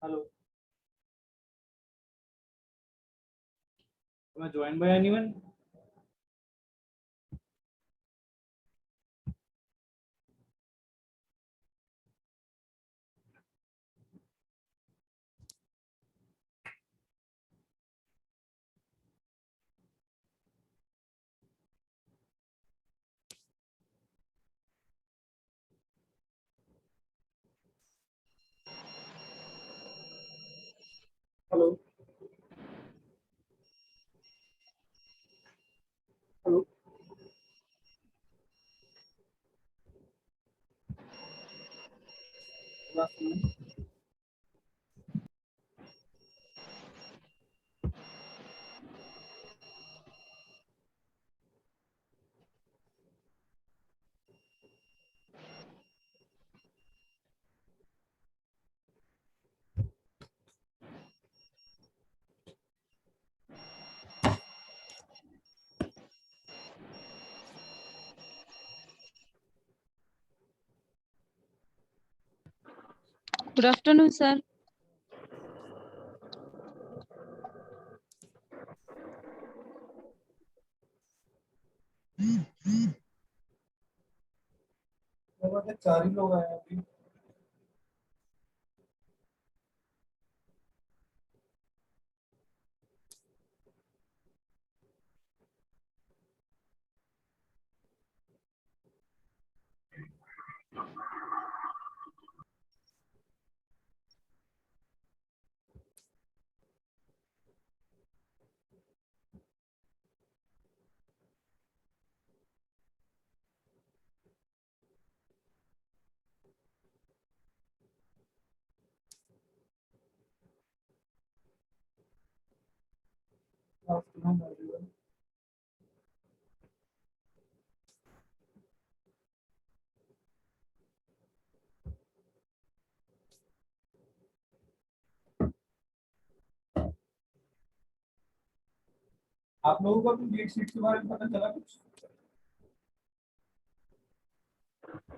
Hello. Am I joined by anyone? Hello. Hello. Good afternoon. Good afternoon, sir. लगभग 4 ही लोग आए हैं अभी। Afternoon, everyone. आप लोगों को अपनी डेट शीट के बारे में पता चला कुछ?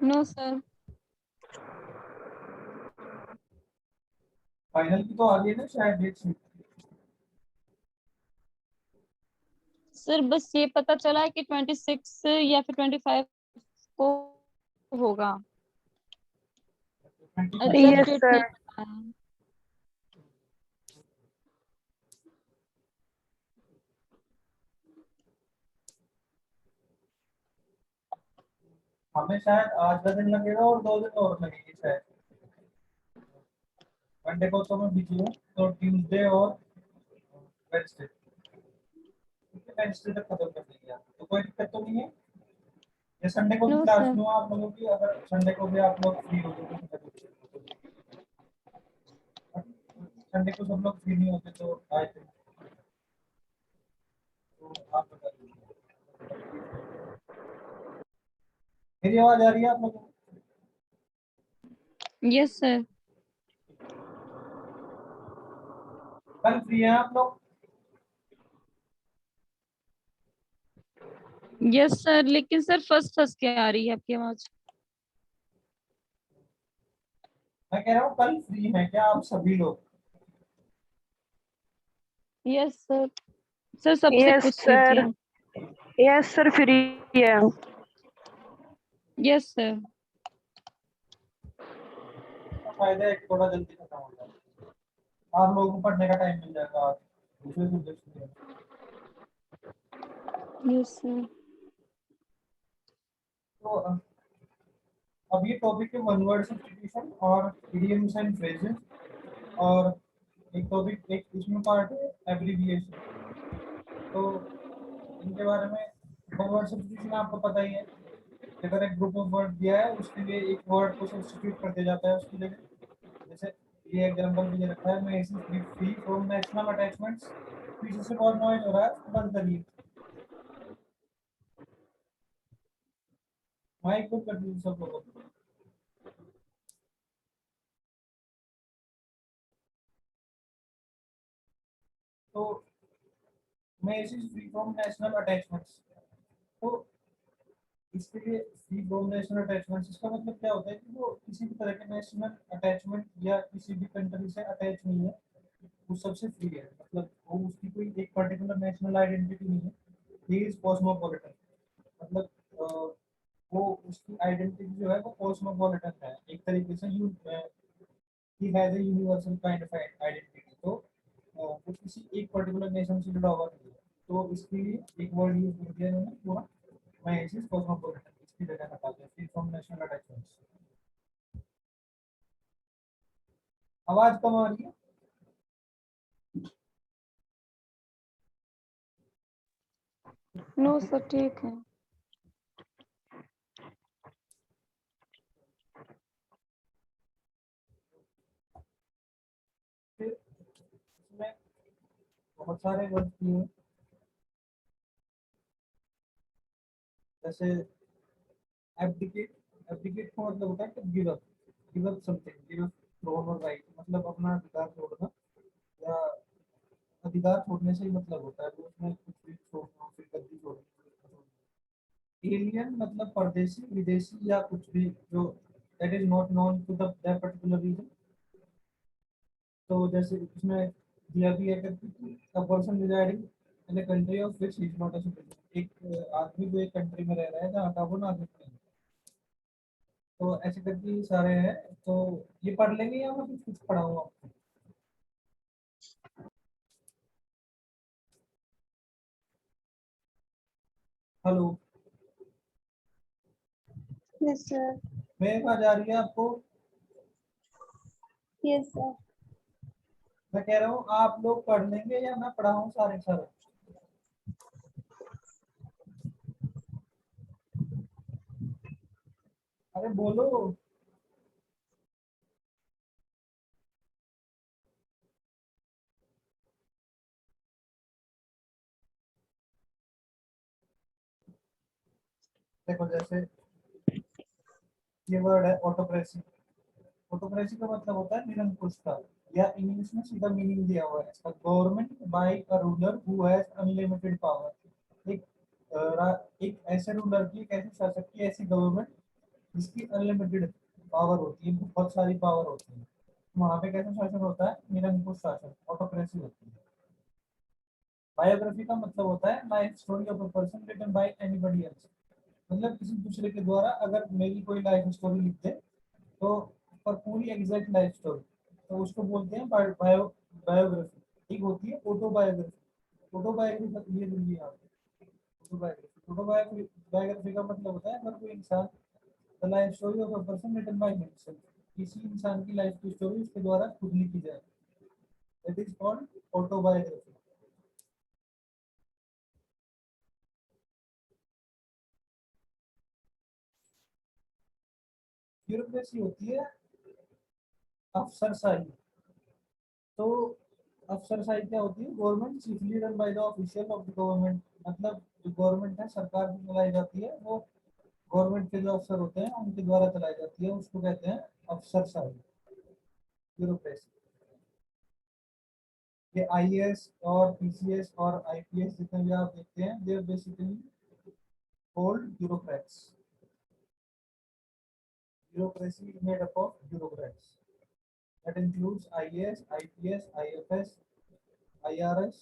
No, sir. फाइनल की तो आ गई ना शायद डेट शीट। सर बस ये पता चला है कि 26 या फिर 25 को होगा। Exact Yes, date sir. नहीं पता है। हमें शायद आज का दिन लगेगा और 2 दिन और लगेंगे शायद। मंडे को तो मैं बिजी हूँ, तो ट्यूसडे और वेडनेसडे वेडनेसडे तक खत्म कर देंगे आप, तो कोई दिक्कत तो नहीं है। ये संडे को भी नो क्लास सर। लूँ आप लोगों की, अगर संडे को भी आप लोग फ्री हो तो संडे को सब लोग फ्री नहीं होते तो आए थे, तो आप बता दीजिए। मेरी आवाज आ रही है आप लोगों को? Yes sir. कल फ्री हैं आप लोग? यस सर, लेकिन सर फर्स्ट फर्स्ट के आ रही है आपकी आवाज। मैं कह रहा हूँ कल फ्री हैं क्या आप सभी लोग? Yes sir. सर सबसे Yes, पूछ लीजिए। sir. Yes, sir. Free है. Yes sir. तो फायदा है कि थोड़ा जल्दी खत्म हो जाए, आप लोगों को पढ़ने का टाइम मिल जाएगा आज दूसरे सब्जेक्ट में। Yes sir. तो अब ये टॉपिक है वन वर्ड सब्स्टिट्यूशन और इडियम्स एंड फ्रेजेस, और एक टॉपिक एक इसमें पार्ट है एब्रिविएशन। तो इनके बारे में वन वर्ड सब्स्टिट्यूशन आपको पता ही है, अगर एक ग्रुप ऑफ वर्ड दिया है उसके लिए एक वर्ड को सब्स्टिट्यूट कर दिया जाता है उसकी जगह। जैसे ये एग्जांपल भी दे रखा है, मैं इसी फ्री फ्रॉम नेशनल अटैचमेंट्स। पीछे से बहुत नॉइज हो रहा है, उसको बंद करिए। माइक को कर दीजिए सब लोगों को। तो मैं इसी फ्री फ्रॉम नेशनल अटैचमेंट्स, तो इसके लिए फ्री फ्रॉम नेशनल अटैचमेंट, इसका मतलब क्या होता है कि वो किसी भी तरह के नेशनल अटैचमेंट या किसी भी कंट्री से अटैच नहीं है, वो सबसे फ्री है, मतलब वो उसकी कोई एक पर्टिकुलर नेशनल आइडेंटिटी नहीं है, ही इज कॉस्मोपॉलिटन, मतलब वो उसकी आइडेंटिटी जो है वो कॉस्मोपॉलिटन है, एक तरीके से he has a universal kind of identity, तो वो किसी एक पर्टिकुलर नेशन से जुड़ा हुआ नहीं है, तो इसके लिए एक वर्ड यूज कर दिया इन्होंने पूरा, मैं इसे कॉस्मोपॉलिटन इसकी जगह हटा दिया, फ्री फ्रॉम नेशनल अटैचमेंट्स। आवाज कम आ रही है? नो सर ठीक है। फिर इसमें बहुत सारे वर्ड दिए हैं, जैसे एब्डिकेट, एब्डिकेट का मतलब होता है कि give up something, give up throne और राइट, मतलब अपना अधिकार छोड़ना, या अधिकार छोड़ने से ही मतलब होता है वो उसमें कुछ भी छोड़ना, फिर गद्दी छोड़नी। एलियन मतलब परदेशी, विदेशी या कुछ भी जो that is not known to the that particular region, तो जैसे इसमें दिया भी है कि a person residing in a country of which he is not a citizen, एक आदमी जो एक कंट्री में रह रहा है जहाँ का वो नागरिक नहीं है, तो ऐसे करके ये सारे हैं, तो ये पढ़ लेंगे या मैं कुछ कुछ पढ़ाऊँ आपको? Hello, yes sir. मेरे आवाज आ रही है आपको? Yes sir. मैं कह रहा हूँ आप लोग पढ़ लेंगे या मैं पढ़ाऊँ सारे सारे? अरे बोलो। देखो जैसे ये वर्ड है ऑटोक्रेसी, ऑटोक्रेसी का मतलब होता है निरंकुशता, या इंग्लिश में सीधा मीनिंग दिया हुआ है इसका, government by a ruler who has unlimited power, एक ऐसे रूलर की, एक ऐसे शासक की ऐसी गवर्नमेंट जिसकी अनलिमिटेड पावर होती है, बहुत सारी पावर होती है, वहां पे कैसा शासन होता है? निरंकुश शासन, ऑटोक्रेसी होती है। बायोग्राफी का मतलब होता है life story of a person written by anybody else, मतलब किसी दूसरे के द्वारा अगर मेरी कोई लाइफ स्टोरी लिख दे, तो पर पूरी एग्जैक्ट लाइफ स्टोरी, तो उसको बोलते हैं बायोग्राफी। एक होती है ऑटोबायोग्राफी, ऑटोबायोग्राफी ये जरूरी है ऑटोबायोग्राफी, ऑटोबायोग्राफी का मतलब होता है अगर कोई इंसान, the life story of a person written by himself, किसी इंसान की लाइफ की स्टोरी उसके द्वारा खुद लिखी जाए, that is called autobiography. Bureaucracy होती है अफसरशाही, तो अफसरशाही क्या होती है? Government chiefly run by the official of the government, मतलब जो गवर्नमेंट है, सरकार जो चलाई जाती है, वो गवर्नमेंट के जो अफसर होते हैं उनके द्वारा चलाई जाती है, उसको कहते हैं अफसरशाही, ब्यूरोक्रेसी। ये आईएएस और पीसीएस और आईपीएस जितने भी आप देखते हैं, they are basically called bureaucrats. Bureaucracy is made up of bureaucrats, that includes IAS, IPS, IFS, IRS,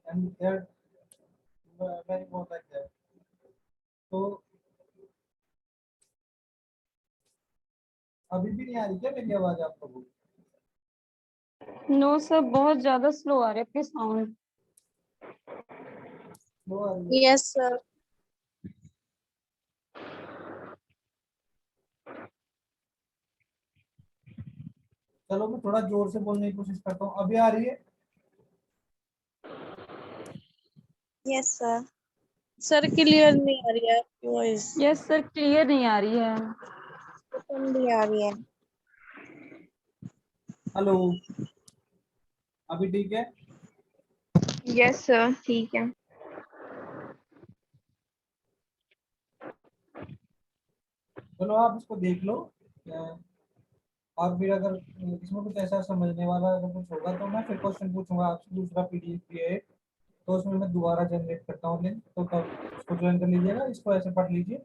and there are many more like that. तो अभी भी नहीं आ रही क्या मेरी आवाज आप लोगों को? नो सर बहुत ज्यादा स्लो आ रहे हैं आपके साउंड। स्लो आ रही है? Yes sir. चलो मैं थोड़ा जोर से बोलने की कोशिश करता हूँ, अभी आ रही है? Yes sir. सर क्लियर नहीं आ रही है आपकी वॉइस, यस सर क्लियर नहीं आ रही है। कम भी आ रही है। हेलो, अभी ठीक है? यस सर ठीक है। चलो आप इसको देख लो, और फिर अगर इसमें कुछ ऐसा समझने वाला अगर कुछ होगा तो मैं फिर क्वेश्चन पूछूंगा आपसे, दूसरा पीडीएफ भी है, तो उसमें मैं दोबारा जनरेट करता हूँ लिंक, तो तब उसको ज्वाइन कर लीजिएगा, इसको ऐसे पढ़ लीजिए,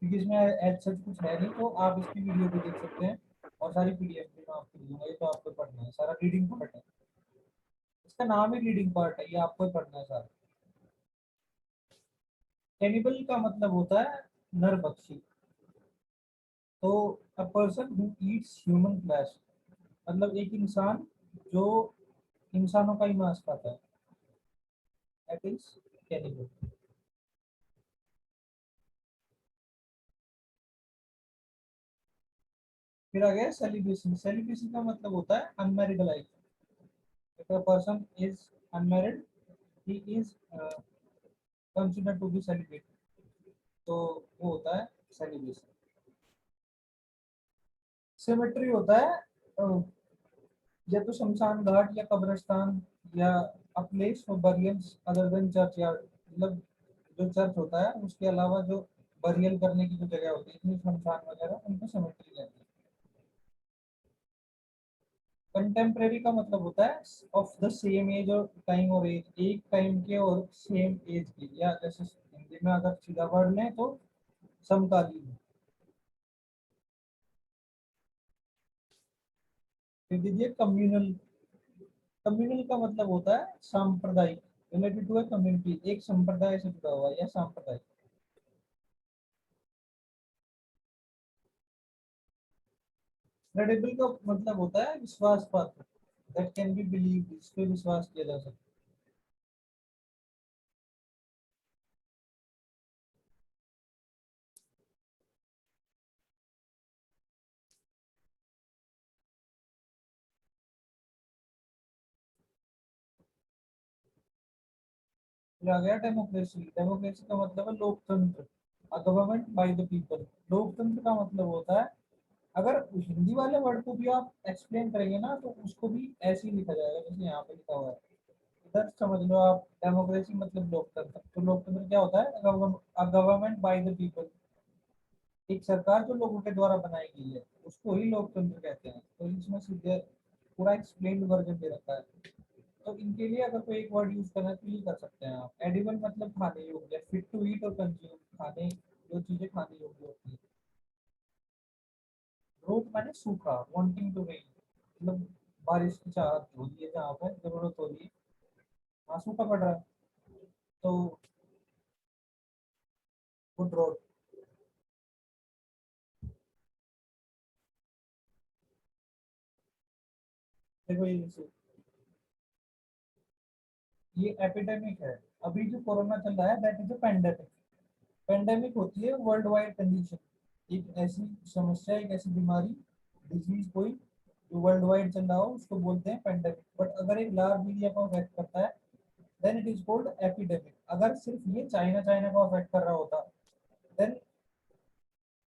क्योंकि इसमें एज सच कुछ है नहीं, तो आप इसकी वीडियो भी देख सकते हैं और सारी पीडीएफ भी मैं आपको दूंगा। ये तो आपको पढ़ना है, सारा रीडिंग पार्ट है, इसका नाम ही रीडिंग पार्ट है, ये आपको ही पढ़ना है सारा। कैनिबल का मतलब होता है नरभक्षी। तो a person who Yeats human flesh, मतलब एक इंसान जो इंसानों का ही मांस खाता है, दैट इज कैनिबल। फिर आ गया सेलिब्रेशन। सेलिब्रेशन का मतलब होता है unmarried life. If a person is unmarried, he is considered to be celibate, तो वो होता है सेलिब्रेशन। सिमेट्री होता है या तो शमशान घाट या कब्रिस्तान या a place for burials other than church yard, मतलब जो चर्च होता है उसके अलावा जो बरियल करने की जो जगह होती है, इसमें शमशान वगैरह, उनको सिमेट्री कहते हैं। कंटेम्प्रेरी का मतलब होता है ऑफ द सेम एज और टाइम और एज, एक टाइम के और सेम एज के, या जैसे हिंदी में अगर सीधा वर्ड लें तो समकालीन। फिर दीजिए कम्युनल। कम्युनल का मतलब होता है सांप्रदायिक, रिलेटेड टू अ कम्युनिटी, एक संप्रदाय से जुड़ा हुआ या सांप्रदायिक। क्रेडिबल का मतलब होता है विश्वास पात्र, दैट कैन बी बिलीव, इस पे विश्वास किया जा सकता है। फिर आ गया डेमोक्रेसी। डेमोक्रेसी का मतलब है लोकतंत्र, a government by the people. लोकतंत्र का मतलब होता है, अगर हिंदी वाले वर्ड को भी आप एक्सप्लेन करेंगे ना तो उसको भी ऐसे ही लिखा जाएगा जैसे यहाँ पे लिखा हुआ है। इधर समझ लो आप, डेमोक्रेसी मतलब लोकतंत्र। तो लोकतंत्र क्या होता है? A government by the people, एक सरकार जो लोगों के द्वारा बनाई गई है उसको ही लोकतंत्र कहते हैं। तो इसमें सीधे पूरा एक्सप्लेन्ड वर्जन दे रखा है। तो इनके लिए अगर कोई एक वर्ड यूज करना है तो ये कर सकते हैं आप। एडिबल मतलब खाने योग्य, फिट टू ईट और कंज्यूम, खाने जो चीजें खाने योग्य होती है। रोट माने सूखा, वांटिंग टू रेन, मतलब बारिश की चाहत हो रही है, जहाँ पर जरूरत हो रही है वहाँ सूखा पड़ रहा है, तो गुड रोड। देखो ये एपिडेमिक है। अभी जो कोरोना चल रहा है that is a pandemic. Pandemic होती है वर्ल्ड वाइड कंडीशन, एक ऐसी समस्या, एक ऐसी बीमारी, डिजीज कोई जो वर्ल्ड वाइड चल रहा हो उसको बोलते हैं पेंडेमिक। बट अगर एक लार्ज एरिया को अफेक्ट करता है then it is called epidemic. अगर सिर्फ ये चाइना चाइना को अफेक्ट कर रहा होता देन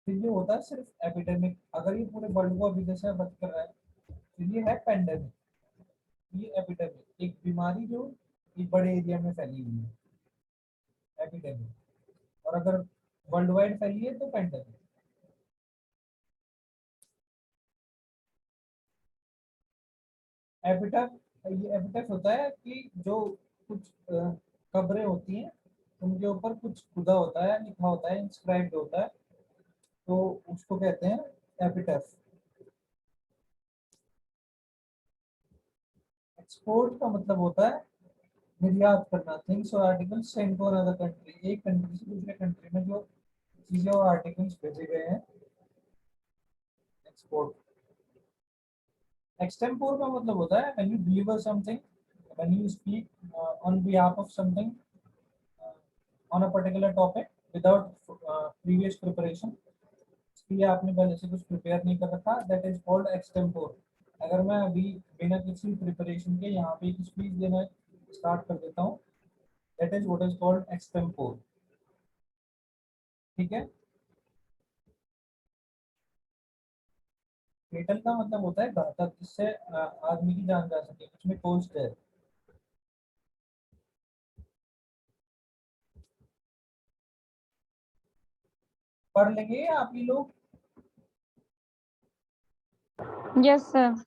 फिर ये होता है सिर्फ एपिडेमिक। अगर ये पूरे वर्ल्ड को अभी जैसे अफेक्ट कर रहा है फिर ये है पेंडेमिक। ये एपिडेमिक एक बीमारी जो एक बड़े एरिया में फैली हुई है, एपिडेमिक। और अगर वर्ल्ड वाइड फैली है तो पेंडेमिक। एपिटफ, ये एपिटफ होता है कि जो कुछ कब्रें होती हैं उनके ऊपर कुछ खुदा होता है, लिखा होता है, इंस्क्राइब्ड होता है, तो उसको कहते हैं एपिटफ। एक्सपोर्ट का मतलब होता है निर्यात करना, थिंग्स और articles send to another country, एक कंट्री से दूसरे कंट्री में जो चीजें और आर्टिकल्स भेजे गए हैं, एक्सपोर्ट। एक्सटेम्पोर का मतलब होता है when you deliver something, when you speak on behalf of something on a particular topic without previous preparation. इसके लिए आपने पहले से कुछ प्रिपेयर नहीं कर रखा, दैट इज कॉल्ड एक्सटेम्पोर। अगर मैं अभी बिना किसी प्रिपरेशन के यहाँ पे एक स्पीच देना स्टार्ट कर देता हूँ, that is what is called extempore. ठीक है। फेटल का मतलब होता है घातक, जिससे आदमी की जान जा सके, उसमें कोस्ट है। पढ़ लेंगे आप ही लोग। Yes sir.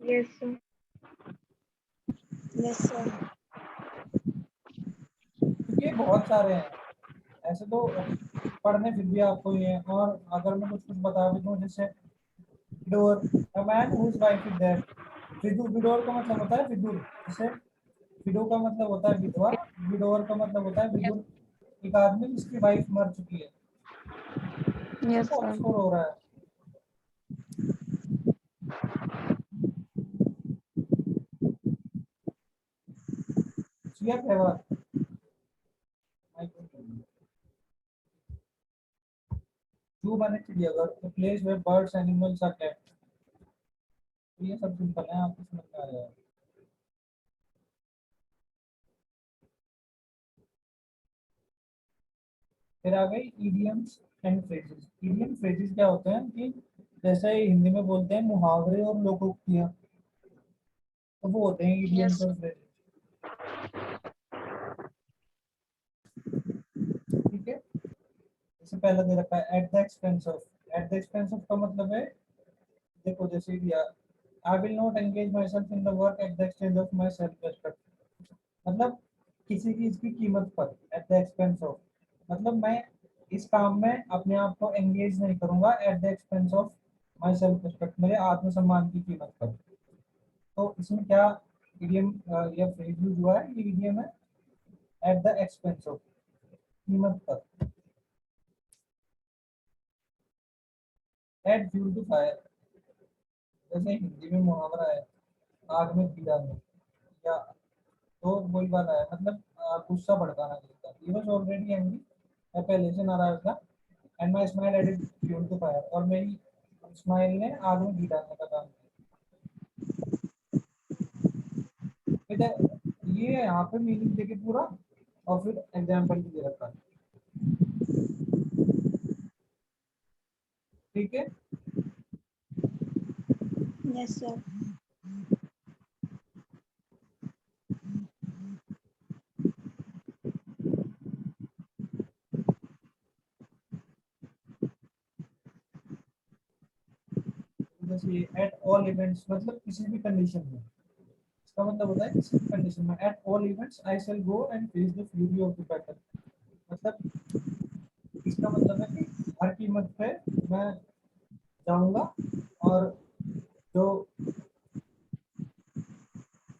Yes, sir. Yes sir. क्योंकि बहुत सारे हैं ऐसे तो। पढ़ने फिर भी आपको ये है। और अगर मैं कुछ कुछ बता भी दूं, जैसे widower, a man whose wife is dead. Widower का मतलब होता है विदुर। जैसे विडो का मतलब होता है विधवा, विडोर का मतलब होता है विदुर, एक आदमी जिसकी वाइफ मर चुकी है। यस बहुत सर। शोर हो रहा है। चिया कहवा जू माने चिड़ियाघर, the place where birds animals are kept. ये सब सिंपल है, आपको समझ में आ जाएगा। फिर आ गई idioms and phrases. Idiom phrases क्या होते हैं कि जैसे हिंदी में बोलते हैं मुहावरे और लोकोक्तियां, तो वो होते हैं इडियम्स यस। और फ्रेजेस। ठीक है, जैसे पहला दे रखा है at the expense of. At the expense of का मतलब है, देखो जैसे दिया, I will not engage my self in the work at the expense of my self respect. मतलब किसी चीज की कीमत पर, एट द एक्सपेंस ऑफ मतलब मैं इस काम में अपने आप को एंगेज नहीं करूंगा at the expense of my self respect, मेरे आत्मसम्मान की कीमत पर। तो इसमें क्या इडियम या फ्रेज यूज हुआ है, ये इडियम है एट द एक्सपेंस ऑफ, कीमत पर। एड फ्यूल टू फायर, जैसे हिंदी में मुहावरा है आग में घी डालना, या तो वही वाला है, मतलब गुस्सा भड़काना किसी का। ही वाज ऑलरेडी एंग्री, मैं पहले से नाराज था, and my smile added fuel to fire, और मेरी स्माइल ने आग में घी डालने का काम किया। ये यहाँ पे मीनिंग देके पूरा, और फिर एग्जाम्पल भी दे रखा है। ठीक है, यस सर। जैसे एट ऑल इवेंट्स मतलब किसी भी कंडीशन में, इसका मतलब होता है किसी भी कंडीशन में। At all events I shall go and face the fury of the battle, मतलब इसका मतलब है कि हर कीमत पे मैं जाऊंगा, और जो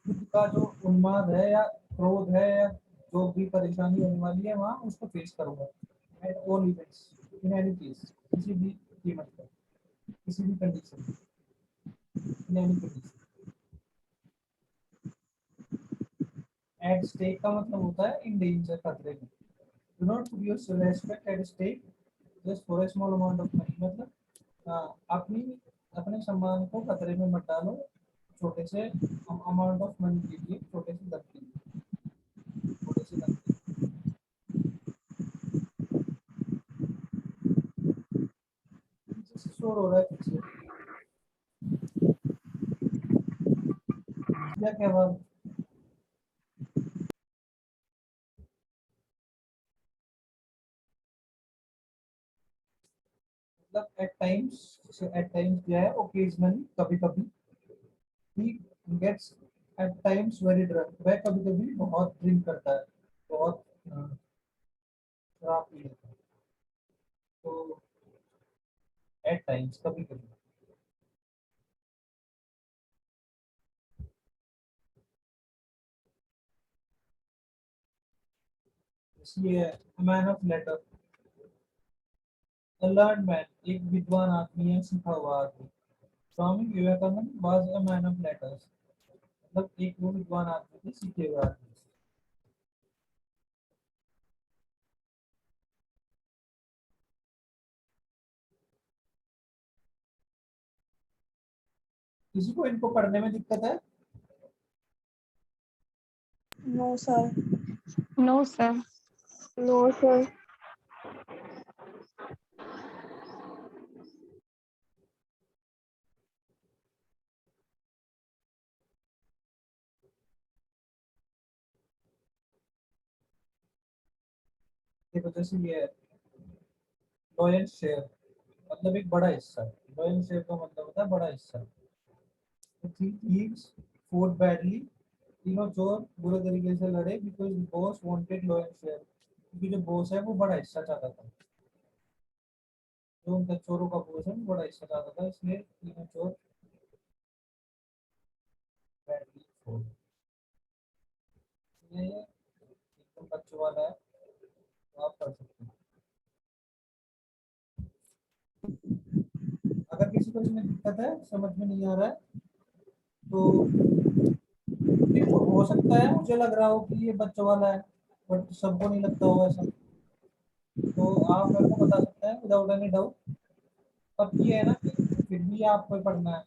खुद का जो उन्माद है या क्रोध है या जो भी परेशानी होने वाली है वहाँ उसको फेस करूंगा। At all events, in any case, किसी भी कीमत पर, किसी भी कंडीशन में, in any condition. At stake का मतलब होता है इन डेंजर, खतरे में। Do not put your respect at stake just for a small amount of money, मतलब अपनी अपने सम्मान को खतरे में मत डालो छोटे से अमाउंट ऑफ मनी के लिए, छोटे से धन के लिए, छोटे से धन के लिए। पीछे से शोर हो रहा है पीछे, क्या बात। मतलब एट टाइम्स क्या है, ओकेजनली, कभी कभी। He gets at times very drunk, वह कभी कभी बहुत ड्रिंक करता है, बहुत शराब पी लेता है। तो एट टाइम्स कभी कभी। इसलिए man of letter, a learned man, एक विद्वान आदमी है, सीखा हुआ आदमी। Swami Vivekananda was a man of letters, मतलब एक वो विद्वान आदमी थे, सीखे हुए आदमी। किसी को इनको पढ़ने में दिक्कत है? No sir. No sir. No sir. देखो जैसे ये लॉयल शेयर, मतलब एक बड़ा हिस्सा। लॉयल शेयर का मतलब होता है बड़ा हिस्सा। थीव्स fought badly, तीनों चोर बुरे तरीके से लड़े, because boss wanted loyal share, क्योंकि जो बॉस है वो बड़ा हिस्सा चाहता था। जो उनका चोरों का पोर्शन बड़ा हिस्सा ज्यादा था, इसलिए तीनों चोर बैटरी फोड़। ये एकदम बच्चों वाला है, तो आप पढ़ सकते हैं। अगर किसी को इसमें दिक्कत है, समझ में नहीं आ रहा है, तो देखो हो सकता है मुझे लग रहा हो कि ये बच्चों वाला है, बट सबको नहीं लगता होगा ऐसा। तो आप मेरे को बता सकते हैं विदाउट एनी डाउट। पर ये है ना कि फिर भी आपको पढ़ना है,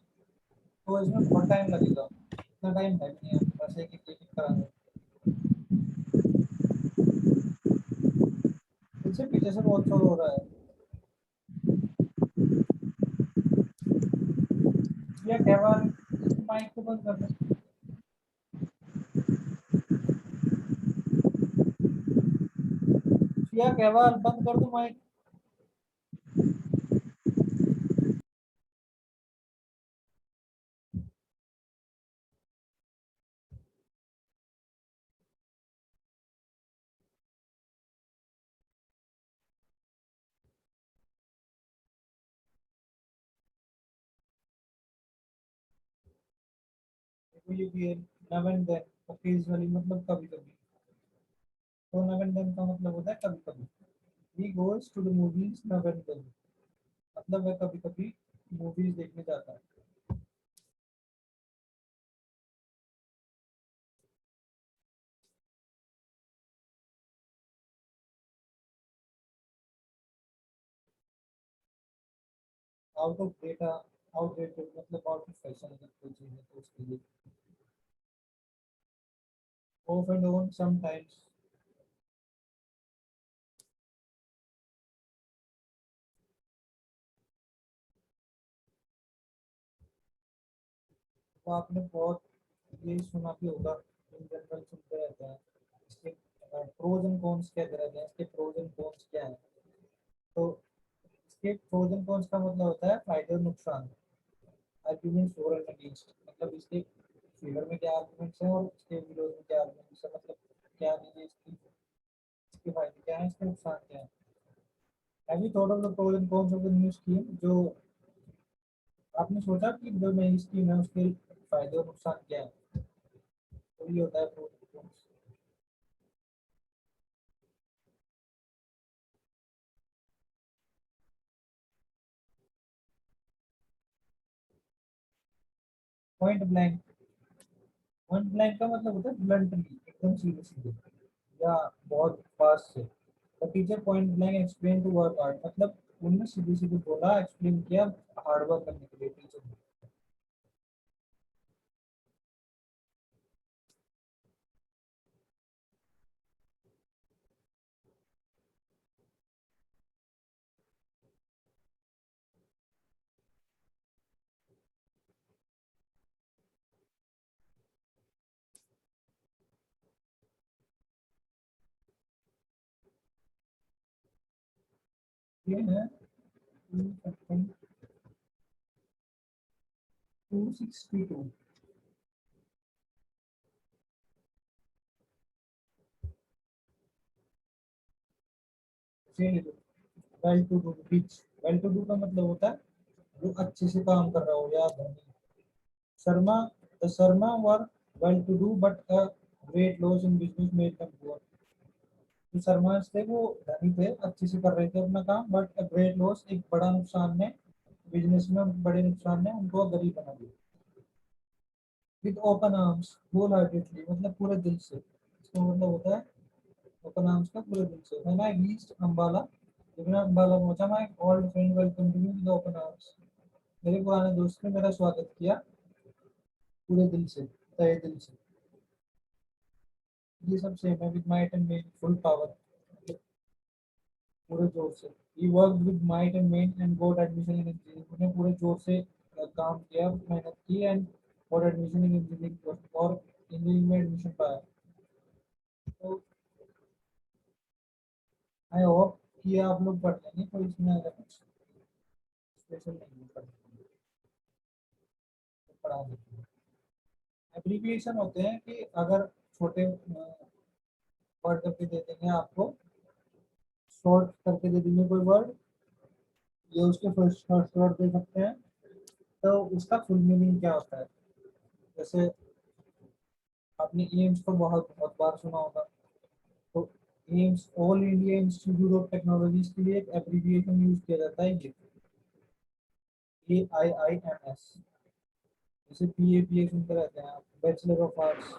तो इसमें बहुत टाइम लगेगा। इतना टाइम है नहीं आपके पास एक एक कराने। पीछे पीछे से बहुत शोर हो रहा है। या कहवाल माइक को बंद कर दो। या कहवाल बंद कर दो माइक। देखो ये भी है, नाउ एंड देन ओकेजनली मतलब कभी कभी। तो नाउ एंड देन का मतलब होता है कभी कभी। He goes to the movies now and then, मतलब वह कभी कभी मूवीज देखने जाता है। आउट ऑफ डेटा, आउटडेटेड मतलब आउट ऑफ फैशन अगर कोई चीज है तो उसके लिए। Off and on sometimes. तो आपने बहुत ये सुना भी होगा, इन जनरल सुनते रहते हैं इसके प्रोज एंड कॉन्स कहते रहते हैं, इसके प्रोज एंड कॉन्स क्या है। तो इसके प्रोज एंड कॉन्स का मतलब होता है फायदे और नुकसान। आर्ग्यूमेंट्स फॉर एंड अगेंस्ट, मतलब इसके फेवर में क्या आर्ग्यूमेंट्स हैं और इसके विरोध में क्या आर्ग्यूमेंट्स हैं, मतलब क्या नहीं है इसकी, इसके फायदे क्या हैं, इसके नुकसान क्या है। Have you thought of the pros and cons of the new scheme, जो आपने सोचा कि जो नई स्कीम है उसके फायदे और नुकसान क्या है। तो ये होता है pros and cons. Point blank, point blank का मतलब होता है ब्लंटली, एकदम सीधे सीधे या बहुत फास्ट से। The teacher point blank explain to work hard, मतलब उन्होंने सीधे सीधे बोला, एक्सप्लेन किया हार्ड वर्क करने के लिए टीचर ने। ये है 262। Well to do, rich. Well to do का मतलब होता है जो अच्छे से काम कर रहा हो या धनी। Sharma, the Sharma were well to do but a great loss in business made them poor. जो शर्मा थे वो धनी थे, अच्छे से कर रहे थे अपना काम, बट अ ग्रेट लॉस, एक बड़ा नुकसान ने, बिजनेस में बड़े नुकसान ने उनको गरीब बना दिया। With open arms wholeheartedly, मतलब पूरे दिल से, इसका मतलब होता है ओपन आर्म्स का पूरे दिल से। व्हेन आई रीच्ड अंबाला, जब मैं अंबाला पहुंचा, my old friend welcome me with open arms, मेरे पुराने दोस्त ने मेरा स्वागत किया पूरे दिल से, तहे दिल से। ये सब सेम है, with might and main, full power, पूरे जोर से। He worked with might and main and got admission in engineering, उन्होंने पूरे जोर से काम किया, मेहनत की, and got admission in engineering, और इंजीनियरिंग में एडमिशन पाया। तो आई होप कि आप लोग पढ़ लेंगे, कोई इसमें अगर कुछ स्पेशल नहीं है पढ़ने, तो पढ़ा देते हैं। एब्रीविएशन होते हैं कि अगर छोटे वर्ड करके दे देंगे आपको, शॉर्ट करके दे देंगे कोई वर्ड, ये उसके फर्स्ट फर्स्ट वर्ड दे सकते हैं। तो उसका फुल मीनिंग क्या होता है? जैसे आपने एम्स को बहुत बहुत बार सुना होगा। तो AIIMS all India institute of technologies के लिए एक एब्रिविएशन यूज किया जाता है, ये AIIMS। जैसे BA सुनते रहते हैं आप, bachelor of arts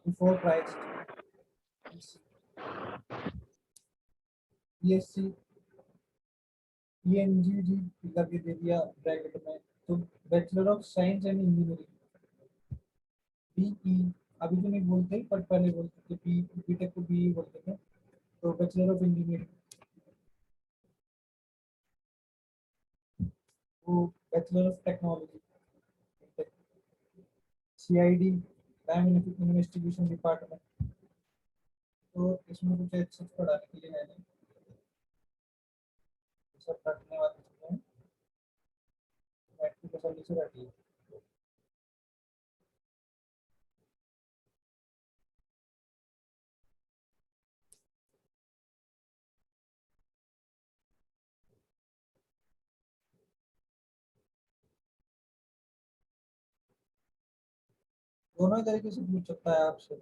before Christ, BSc ENGG करके दे दिया ब्रैकेट में, तो bachelor of science and engineering BE। अभी तो नहीं बोलते पर पहले बोलते थे, बीटेक को BE बोलते थे। तो बैचलर ऑफ इंजीनियरिंग, वो bachelor of technology, CID crime investigation department. तो इसमें कुछ एक्सेस पढ़ाने के लिए है नहीं, सब रटने वाली चीजें हैं, बैटरी तसल्ली से रटिए। दोनों ही तरीके से पूछ सकता है आपसे,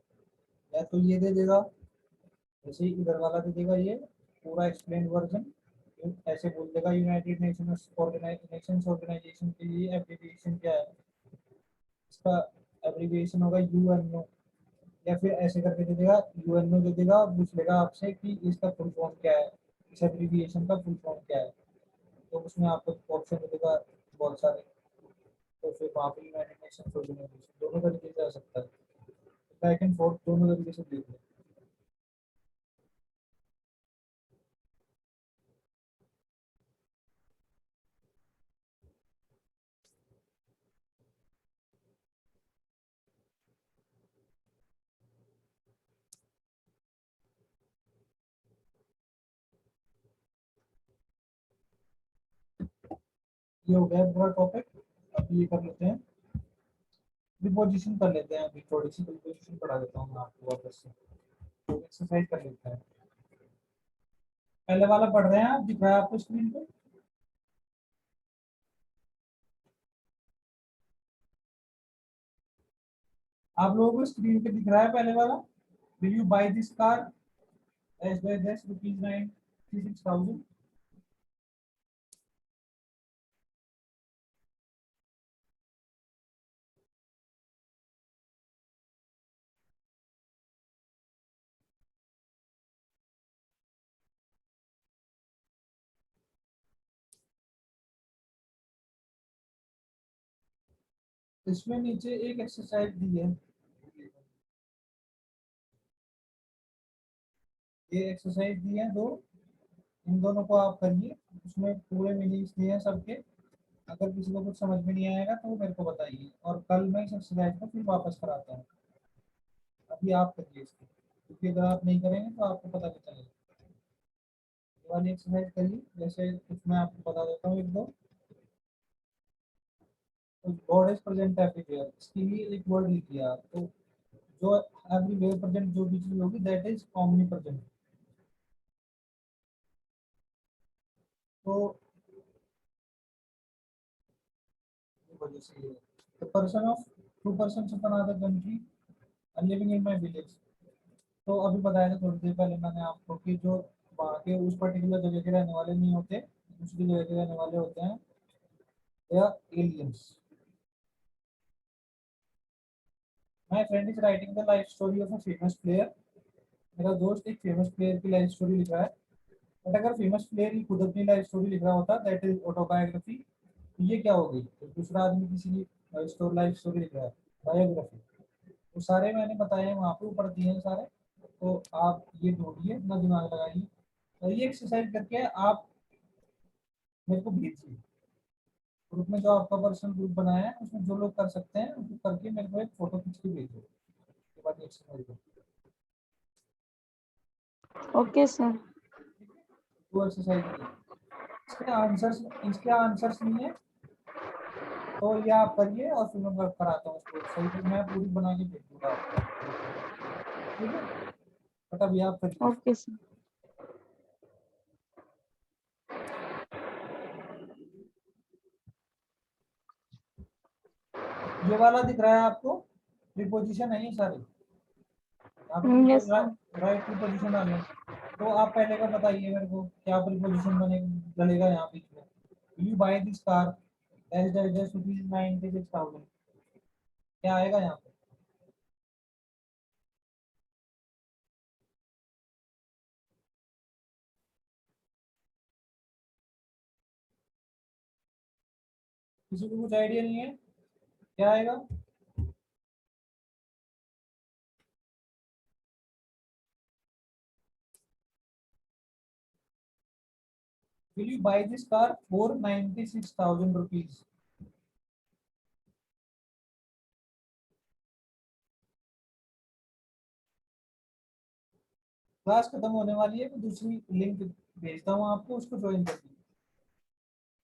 या तो ये दे देगा, जैसे इधर वाला दे देगा ये पूरा एक्सप्लेन वर्जन, ऐसे बोल देगा यूनाइटेड नेशंस ऑर्गेनाइजेशन के लिए एब्रिविएशन क्या है, इसका एब्रिविएशन होगा UNO। या फिर ऐसे करके दे देगा UNO दे देगा और पूछ लेगा आपसे कि इसका फुल फॉर्म क्या है, इस एब्रिविएशन का फुल फॉर्म क्या है। तो उसमें आपको ऑप्शन दे देगा बहुत सारे, तो फिर वहाँ पे यूनाइटेड नेशंस ऑर्गेनाइजेशन दोनों तरीके से आ सकता है, बैक एंड फोर्थ दोनों तरीके से देख लें। ये हो गया पूरा टॉपिक। अब ये कर लेते हैं, प्रीपोजिशन कर लेते हैं, अभी थोड़ी सी प्रीपोजिशन पढ़ा देता हूँ मैं आपको वापस से, तो एक्सरसाइज कर लेते हैं। पहले वाला पढ़ रहे हैं आप, दिख रहा है आपको स्क्रीन पे? आप लोगों को स्क्रीन पे दिख रहा है पहले वाला? Will you buy this car as by this ₹96,000? इसमें नीचे एक एक्सरसाइज दी है, ये एक्सरसाइज दी है दो, इन दोनों को आप करिए, उसमें पूरे मीनिंग्स दिए हैं सबके। अगर किसी को कुछ समझ में नहीं आएगा तो मेरे को बताइए, और कल मैं इस एक्सरसाइज को फिर वापस कराता हूँ। अभी आप करिए इसको, क्योंकि अगर आप नहीं करेंगे तो आपको पता नहीं चलेगा। ये वाली एक्सरसाइज करिए, जैसे कुछ मैं आपको बता देता हूँ एक दो। तो गॉड इज प्रेजेंट एवरीवेयर, इसके लिए एक वर्ड लिखिए आप। तो जो एवरीवेयर प्रेजेंट जो भी चीज होगी दैट इज ओमनी प्रेजेंट। तो वजह से ये the person of two person of another country are living in my village. तो अभी बताया था थोड़ी देर पहले मैंने आपको कि जो वहाँ के उस पर्टिकुलर जगह के रहने वाले नहीं होते, दूसरी जगह के रहने वाले होते हैं, या aliens. My friend is writing the life story of a famous player. मेरा दोस्त एक फेमस प्लेयर की लाइफ स्टोरी लिख रहा है। बट अगर फेमस प्लेयर ही खुद अपनी लाइफ स्टोरी लिख रहा होता, दैट इज ऑटोबायोग्राफी, तो ये क्या हो गई? तो दूसरा आदमी किसी की लाइफ स्टोरी लिख रहा है, बायोग्राफी। तो सारे मैंने बताए हैं वहाँ पे, ऊपर दिए हैं सारे, तो आप ये ढूंढिए, अपना दिमाग लगाइए, और ये एक्सरसाइज करके आप मेरे को भेजिए ग्रुप में, जो आपका पर्सनल ग्रुप बनाया है उसमें जो लोग कर सकते हैं उसको करके मेरे को एक फोटो खींच के भेजो, उसके बाद एक्सरसाइज करो। Okay sir. वो एक्सरसाइज की इसके आंसर्स नहीं है, तो ये आप करिए और फिर मैं कराता हूँ उसको सही से, मैं पूरी बना के भेज दूंगा आपको, ठीक है? बट अभी आप करिए। Okay sir. ये वाला दिख रहा है आपको, प्रीपोजिशन है ये सारे, Yes, sir. राइट प्रीपोजिशन आ गए। तो आप पहले का बताइए मेरे को, क्या प्रीपोजिशन डलेगा यहाँ बीच में। Will you buy this car as that rupees 96,000, क्या आएगा यहाँ पे? किसी को कुछ आइडिया नहीं है, क्या आएगा? Will you buy this car for 96,000 rupees? Class खत्म होने वाली है, तो दूसरी लिंक भेजता हूँ आपको, उसको ज्वाइन कर दीजिए,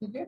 ठीक है।